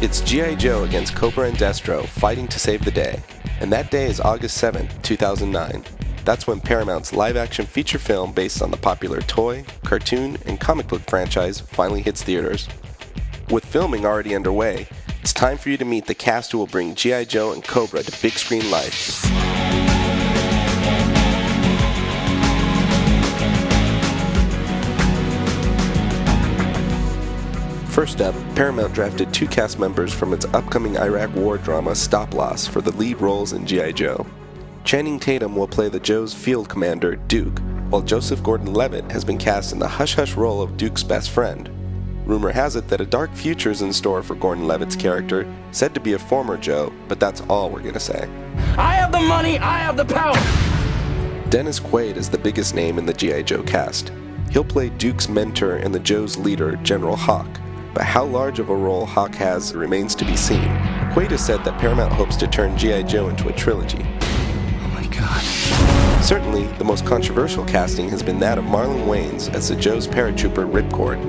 It's G.I. Joe against Cobra and Destro fighting to save the day, and that day is August 7, 2009. That's when Paramount's live-action feature film based on the popular toy, cartoon, and comic book franchise finally hits theaters. With filming already underway, it's time for you to meet the cast who will bring G.I. Joe and Cobra to big screen life. First up, Paramount drafted 2 cast members from its upcoming Iraq war drama Stop Loss for the lead roles in G.I. Joe. Channing Tatum will play the Joe's field commander, Duke, while Joseph Gordon-Levitt has been cast in the hush-hush role of Duke's best friend. Rumor has it that a dark future is in store for Gordon-Levitt's character, said to be a former Joe, but that's all we're gonna say. I have the money, I have the power! Dennis Quaid is the biggest name in the G.I. Joe cast. He'll play Duke's mentor and the Joe's leader, General Hawk. But how large of a role Hawk has remains to be seen. Quaid has said that Paramount hopes to turn G.I. Joe into a trilogy. Oh my god. Certainly, the most controversial casting has been that of Marlon Wayans as the Joe's paratrooper Ripcord.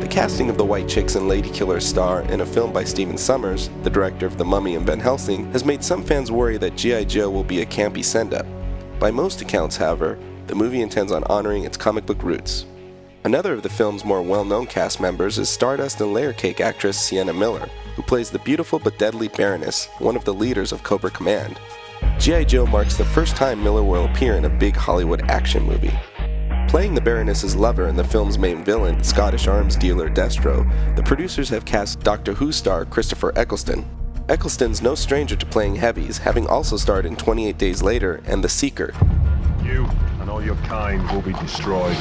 The casting of the White Chicks and Lady Killer star in a film by Stephen Sommers, the director of The Mummy and Van Helsing, has made some fans worry that G.I. Joe will be a campy send-up. By most accounts, however, the movie intends on honoring its comic book roots. Another of the film's more well-known cast members is Stardust and Layer Cake actress Sienna Miller, who plays the beautiful but deadly Baroness, one of the leaders of Cobra Command. G.I. Joe marks the first time Miller will appear in a big Hollywood action movie. Playing the Baroness's lover and the film's main villain, Scottish arms dealer Destro, the producers have cast Doctor Who star Christopher Eccleston. Eccleston's no stranger to playing heavies, having also starred in 28 Days Later and The Seeker. You and all your kind will be destroyed.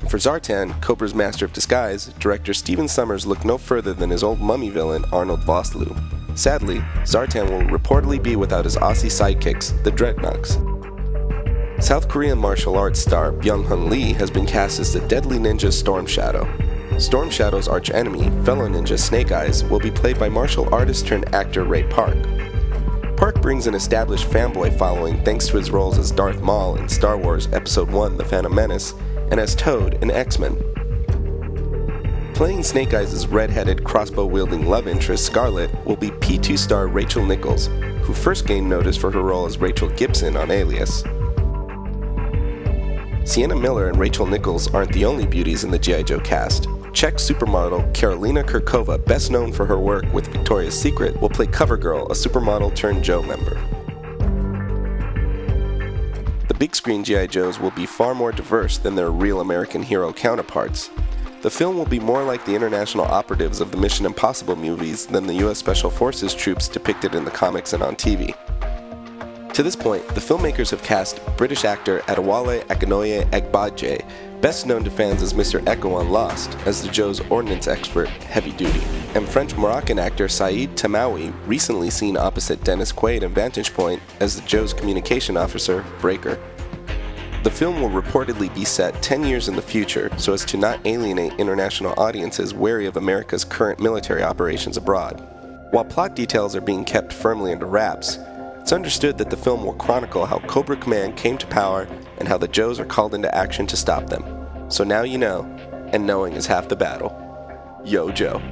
For Zartan, Cobra's master of disguise, director Stephen Sommers looked no further than his old mummy villain, Arnold Vosloo. Sadly, Zartan will reportedly be without his Aussie sidekicks, the Dreadnoks. South Korean martial arts star Byung-hun Lee has been cast as the deadly ninja Storm Shadow. Storm Shadow's archenemy, fellow ninja Snake Eyes, will be played by martial artist turned actor Ray Park. Park brings an established fanboy following thanks to his roles as Darth Maul in Star Wars Episode I The Phantom Menace, and as Toad in X-Men. Playing Snake Eyes' red-headed, crossbow-wielding love interest Scarlet will be P2 star Rachel Nichols, who first gained notice for her role as Rachel Gibson on Alias. Sienna Miller and Rachel Nichols aren't the only beauties in the G.I. Joe cast. Czech supermodel Karolina Kurkova, best known for her work with Victoria's Secret, will play CoverGirl, a supermodel-turned-Joe member. The big-screen G.I. Joes will be far more diverse than their real American hero counterparts. The film will be more like the international operatives of the Mission Impossible movies than the U.S. Special Forces troops depicted in the comics and on TV. To this point, the filmmakers have cast British actor Adewale Akintoye Agbaje, best known to fans as Mr. Echo on Lost, as the Joe's ordnance expert, Heavy Duty, and French-Moroccan actor Saeed Tamawi, recently seen opposite Dennis Quaid in Vantage Point as the Joe's communication officer, Breaker. The film will reportedly be set 10 years in the future so as to not alienate international audiences wary of America's current military operations abroad. While plot details are being kept firmly under wraps, it's understood that the film will chronicle how Cobra Command came to power and how the Joes are called into action to stop them. So now you know, and knowing is half the battle. Yo, Joe.